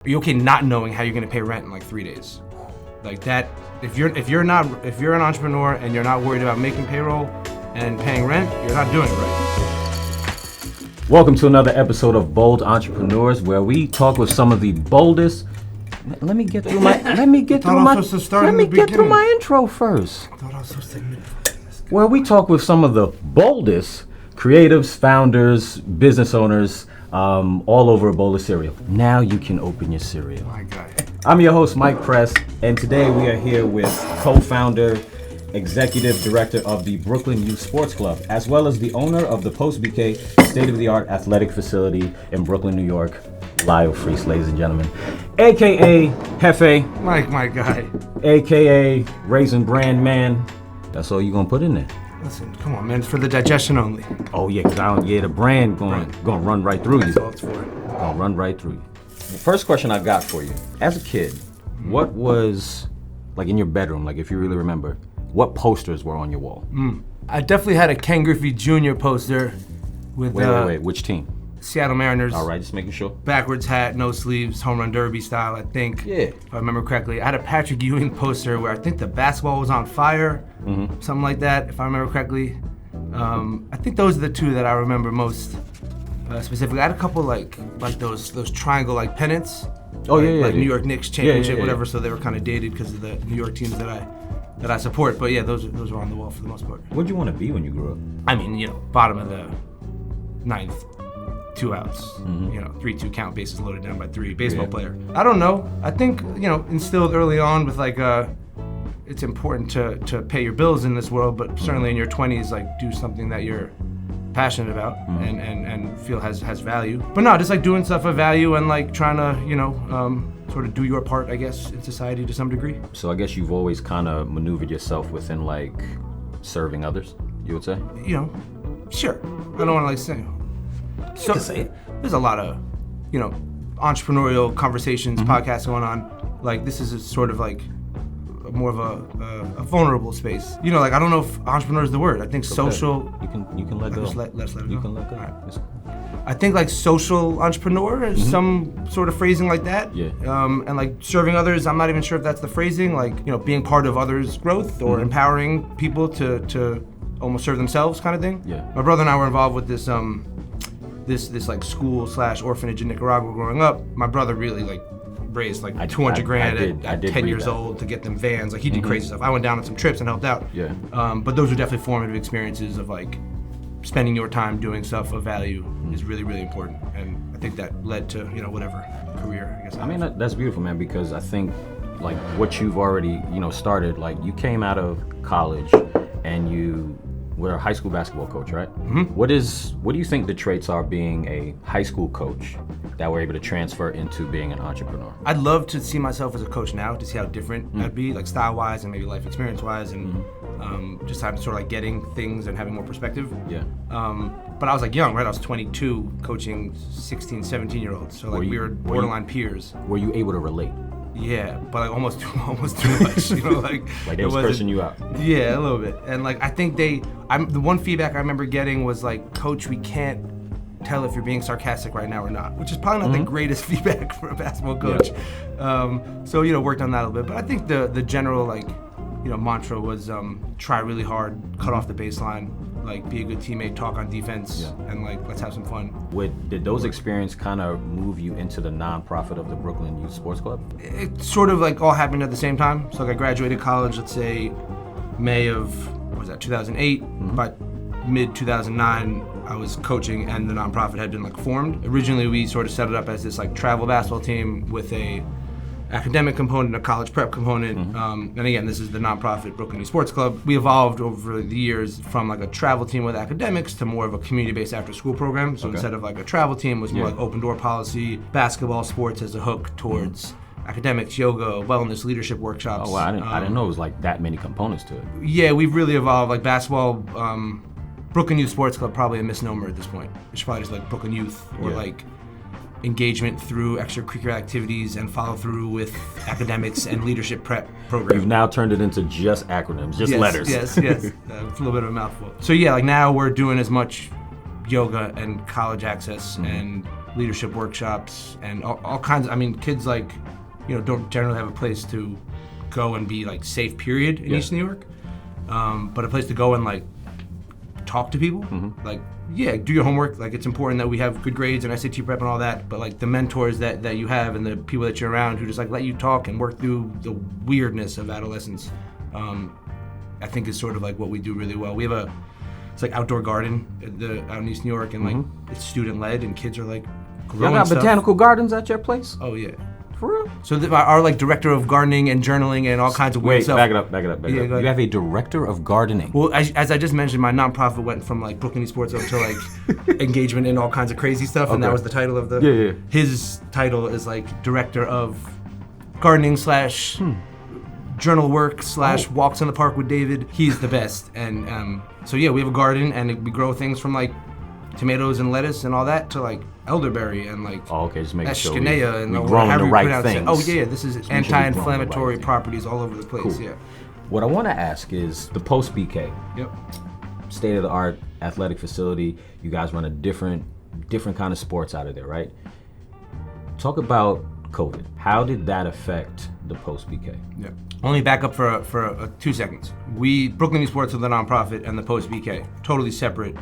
Are you okay not knowing how you're gonna pay rent in like 3 days? Like that, if you're an entrepreneur and you're not worried about making payroll and paying rent, you're not doing it right. Welcome to another episode of Bold Entrepreneurs, where we talk with some of the boldest. Let me get through my intro first. I thought I was supposed to Where we talk with some of the boldest creatives, founders, business owners, all over a bowl of cereal. Now you can open your cereal. My guy. I'm your host, Mike Friess, and today we are here with co-founder, executive director of the Brooklyn Youth Sports Club, as well as the owner of the Post BK state-of-the-art athletic facility in Brooklyn, New York, Lyle Friess, ladies and gentlemen, aka Hefe, Mike, my guy. aka Raisin Brand Man. That's all you gonna put in there. Listen, come on, man. It's for the digestion only. Oh yeah, cause the brand gonna run right through you. That's all it's for. Gonna run right through you. The first question I got for you: as a kid, what was like in your bedroom? Like, if you really remember, what posters were on your wall? I definitely had a Ken Griffey Jr. poster with Wait, which team? Seattle Mariners. All right, just making sure. Backwards hat, no sleeves, home run derby style, I think. Yeah. If I remember correctly. I had a Patrick Ewing poster where I think the basketball was on fire, something like that, if I remember correctly. I think those are the two that I remember most specifically. I had a couple like those triangle like pennants. Oh like, yeah. Like New York Knicks championship, Yeah. whatever. So they were kind of dated because of the New York teams that I support. But yeah, those were on the wall for the most part. What'd you want to be when you grew up? I mean, bottom of the ninth. 2 outs, 3-2 count, bases loaded down by 3, baseball player. I don't know. I think, instilled early on with like, it's important to pay your bills in this world, but certainly in your 20s, like do something that you're passionate about and feel has value. But no, just like doing stuff of value and like trying to, sort of do your part, I guess, in society to some degree. So I guess you've always kind of maneuvered yourself within like serving others, you would say? Sure. I don't want to like say. So there's a lot of, entrepreneurial conversations, podcasts going on. Like this is a sort of like more of a vulnerable space. Like I don't know if entrepreneur is the word. I think social. You can let go. Let's let it go. You can let go. All right. It's- I think like social entrepreneur is some sort of phrasing like that. Yeah. And like serving others, I'm not even sure if that's the phrasing. Like being part of others' growth or empowering people to almost serve themselves, kind of thing. Yeah. My brother and I were involved with this this like school / orphanage in Nicaragua growing up. My brother really like raised like 200 grand at 10 years old to get them vans. Like he did crazy stuff. I went down on some trips and helped out. Yeah. But those are definitely formative experiences of like spending your time doing stuff of value is really, really important. And I think that led to, whatever career, I guess. I mean, that's beautiful, man, because I think like what you've already, started, like you came out of college and you were a high school basketball coach, right? What do you think the traits are being a high school coach that we're able to transfer into being an entrepreneur? I'd love to see myself as a coach now to see how different I'd be, like style-wise and maybe life experience-wise, and just having sort of like getting things and having more perspective. Yeah. But I was like young, right? I was 22 coaching 16, 17-year-olds. So like we were borderline peers. Were you able to relate? Yeah, but like almost too much, like they was cursing you out. Yeah, a little bit. And like I think the one feedback I remember getting was like, Coach, we can't tell if you're being sarcastic right now or not, which is probably not the greatest feedback for a basketball coach. Yeah. So worked on that a little bit. But I think the general like mantra was try really hard, cut off the baseline, like be a good teammate, talk on defense, and like let's have some fun. Did those experiences kind of move you into the nonprofit of the Brooklyn Youth Sports Club? It sort of like all happened at the same time. So like I graduated college, let's say May of 2008. By mid 2009, I was coaching and the nonprofit had been like formed. Originally, we sort of set it up as this like travel basketball team with a academic component, a college prep component, and again, this is the nonprofit Brooklyn Youth Sports Club. We evolved over the years from like a travel team with academics to more of a community-based after-school program. So instead of like a travel team, it was more like open door policy, basketball, sports as a hook towards academics, yoga, wellness, leadership workshops. Oh, wow, I didn't know it was like that many components to it. Yeah, we've really evolved. Like basketball, Brooklyn Youth Sports Club, probably a misnomer at this point. It should probably just like Brooklyn Youth or like engagement through extracurricular activities and follow through with academics and leadership prep program. You've now turned it into just acronyms, just letters. Yes. It's a little bit of a mouthful. So yeah, like now we're doing as much yoga and college access and leadership workshops, and all kinds of, I mean, kids like, don't generally have a place to go and be like safe, period, in East New York. But a place to go and like talk to people, like, do your homework. Like, it's important that we have good grades and SAT prep and all that, but like the mentors that you have and the people that you're around who just like let you talk and work through the weirdness of adolescence, I think is sort of like what we do really well. We have it's like outdoor garden out in East New York, and like it's student led, and kids are like growing Y'all got stuff. botanical gardens at your place? Oh yeah. For real? So our like director of gardening and journaling and all kinds of weird stuff. Back it up. Yeah, You go ahead. have a director of gardening. Well, as I just mentioned, my nonprofit went from like Brooklyn Sports up to like engagement in all kinds of crazy stuff, and that was the title of the. Yeah. His title is like director of gardening / journal work / walks in the park with David. He's the best, and so yeah, we have a garden, and we grow things from like tomatoes and lettuce and all that to like elderberry and like Just making sure Escanea and we're growing the right pronounce it. things. Oh yeah, this is Just make sure we're growing the anti-inflammatory right thing. properties all over the place. Cool. Yeah. What I want to ask is the Post BK, Yep. state-of-the-art athletic facility. You guys run a different kind of sports out of there, right? Talk about COVID. How did that affect the Post BK? Yeah. Only back up for 2 seconds. Brooklyn Sports are the nonprofit, and the Post BK, totally separate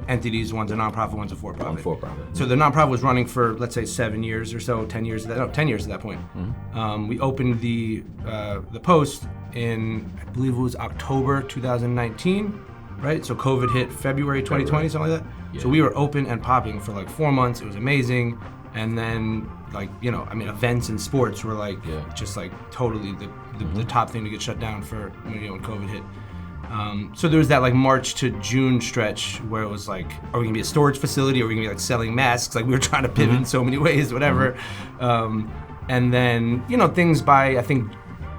entities. One's a nonprofit, one's a for-profit. For-profit. So the nonprofit was running for, let's say, 7 years or so, 10 years at that point. We opened the Post in, I believe it was October 2019, right? So COVID hit February 2020, something like that. Yeah. So we were open and popping for like 4 months. It was amazing. And then, like, events and sports were like just like totally the top thing to get shut down for when COVID hit. So there was that like March to June stretch where it was like, are we gonna be a storage facility? Are we gonna be like selling masks? Like we were trying to pivot in so many ways, whatever. And then, things by, I think,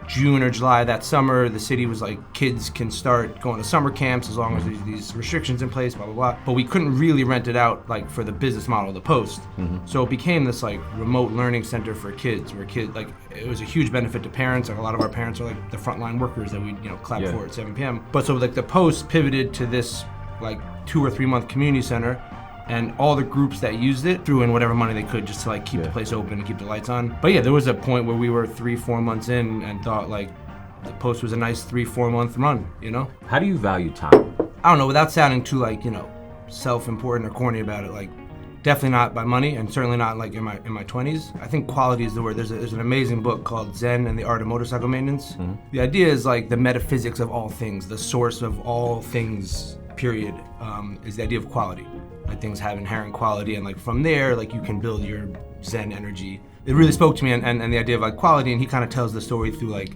June or July that summer, the city was like, kids can start going to summer camps as long as there's these restrictions in place, blah, blah, blah. But we couldn't really rent it out like for the business model of the Post. So it became this like remote learning center for kids where it was a huge benefit to parents. Like a lot of our parents are like the frontline workers that we clap for at 7 p.m. But so like the Post pivoted to this like 2 or 3 month community center, and all the groups that used it threw in whatever money they could just to like keep the place open and keep the lights on. But yeah, there was a point where we were 3-4 months in and thought like the Post was a nice 3-4 month run, How do you value time? I don't know, without sounding too like, self-important or corny about it, like definitely not by money, and certainly not like in my 20s. I think quality is the word. There's an amazing book called Zen and the Art of Motorcycle Maintenance. The idea is like the metaphysics of all things, the source of all things, period, is the idea of quality. Like things have inherent quality, and like from there, like you can build your Zen energy. It really spoke to me, and the idea of like quality, and he kind of tells the story through like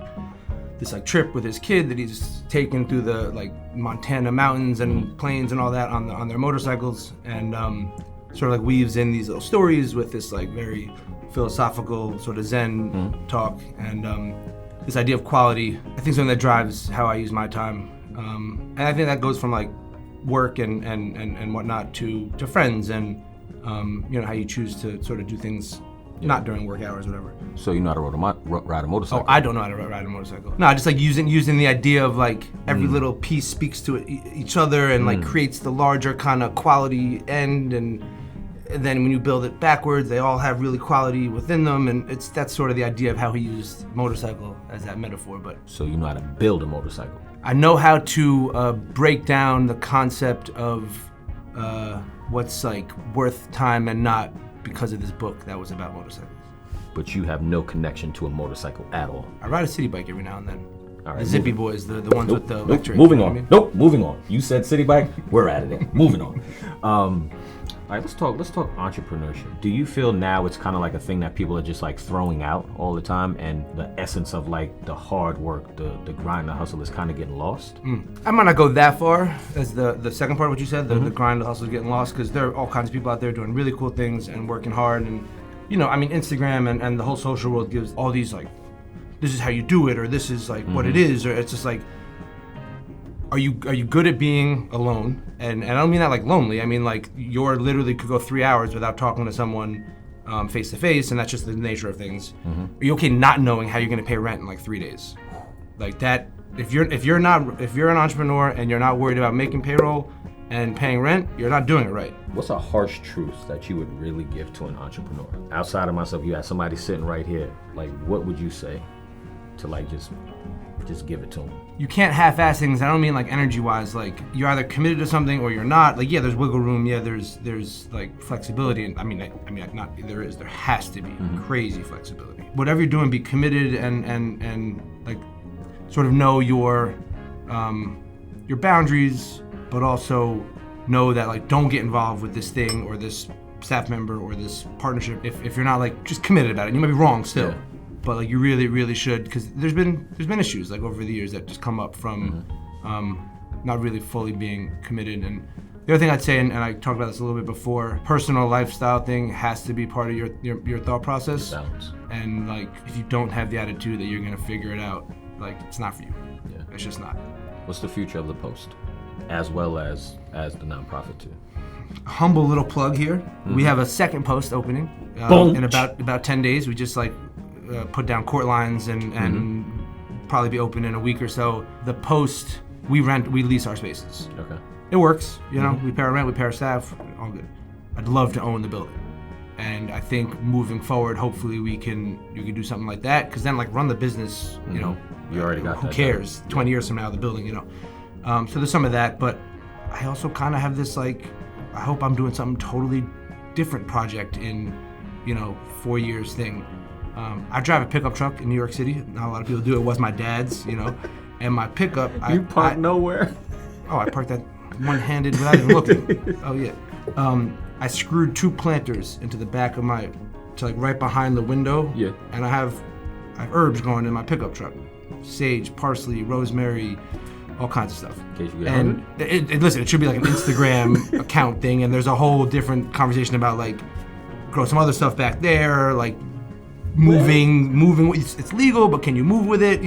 this like trip with his kid that he's taken through the like Montana mountains and plains and all that on their motorcycles, and sort of like weaves in these little stories with this like very philosophical sort of Zen talk, and this idea of quality. I think something that drives how I use my time, and I think that goes from like work and whatnot to friends and how you choose to sort of do things not during work hours, whatever. So you know how to ride a motorcycle? Oh, I don't know how to ride a motorcycle. No, just like using the idea of like every little piece speaks to each other and like creates the larger kind of quality end, and then when you build it backwards, they all have really quality within them, and that's sort of the idea of how he used motorcycle as that metaphor. But so you know how to build a motorcycle? I know how to break down the concept of what's like worth time and not, because of this book that was about motorcycles. But you have no connection to a motorcycle at all? I ride a city bike every now and then. All right, the Zippy boys, the ones with the electric. Moving on. Moving on. You said city bike, we're out of there. Moving on. All right, let's talk entrepreneurship. Do you feel now it's kind of like a thing that people are just like throwing out all the time, and the essence of like the hard work, the grind, the hustle is kind of getting lost? I might not go that far as the second part of what you said, the grind, the hustle is getting lost, because there are all kinds of people out there doing really cool things and working hard, and Instagram and the whole social world gives all these like, this is how you do it, or this is like what it is, or it's just like, are you good at being alone? And I don't mean that like lonely. I mean like you're literally could go 3 hours without talking to someone face to face, and that's just the nature of things. Are you okay not knowing how you're gonna pay rent in like 3 days? Like that. If you're an entrepreneur and you're not worried about making payroll, and paying rent, you're not doing it right. What's a harsh truth that you would really give to an entrepreneur? Outside of myself, you had somebody sitting right here. Like, what would you say to like just give it to them? You can't half-ass things. I don't mean like energy-wise. Like, you're either committed to something or you're not. Like, yeah, there's wiggle room. Yeah, there's like flexibility. And I mean, not there is. There has to be crazy flexibility. Whatever you're doing, be committed and like sort of know your boundaries, but also know that like don't get involved with this thing or this staff member or this partnership if you're not like just committed about it. You might be wrong still. Yeah. But like you really should, because there's been issues like over the years that just come up from not really fully being committed. And the other thing I'd say, and I talked about this a little bit before, personal lifestyle thing has to be part of your thought process. Balance. And like if you don't have the attitude that you're gonna figure it out, like it's not for you. Yeah. It's just not. What's the future of the Post, as well as the nonprofit too? Humble little plug here. We have a second Post opening in about 10 days. We just like put down court lines and probably be open in a week or so. The Post, we lease our spaces. Okay. It works, you know. We pay our rent, we pay our staff, all good. I'd love to own the building, and I think moving forward, hopefully you can do something like that. Because then, like, run the business, you know. You already got who that. Who cares? 20 years from now, the building, you know. So there's some of that, but I also kind of have this like, I hope I'm doing something totally different project in, 4 years thing. I drive a pickup truck in New York City. Not a lot of people do. It was my dad's, and my pickup. You park nowhere? Oh, I parked that one-handed without even looking. Oh yeah. I screwed 2 planters into the back of like right behind the window. Yeah. And I have herbs growing in my pickup truck: sage, parsley, rosemary, all kinds of stuff. In case you get hungry. Listen, it should be like an Instagram account thing, and there's a whole different conversation about like grow some other stuff back there, like moving. It's legal, but can you move with it?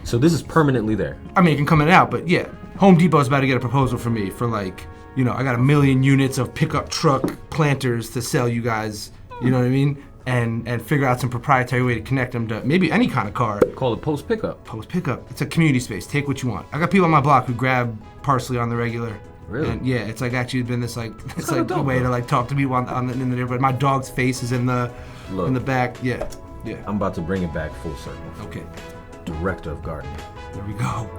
So this is permanently there. I mean, it can come in and out, but yeah. Home Depot's about to get a proposal for me for like, I got 1 million units of pickup truck planters to sell you guys, you know what I mean? And figure out some proprietary way to connect them to maybe any kind of car. Call it Post Pickup. Post Pickup. It's a community space. Take what you want. I got people on my block who grab parsley on the regular. Really? And yeah, it's like actually been this like a way to like talk to people in the neighborhood. My dog's face is in the back. Yeah. I'm about to bring it back full circle. Okay. Director of Gardening. There we go.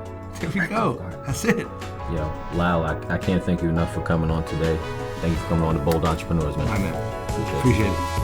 That's it. Yo, Lyle, I can't thank you enough for coming on today. Thank you for coming on to Bold Entrepreneurs, man. Appreciate it.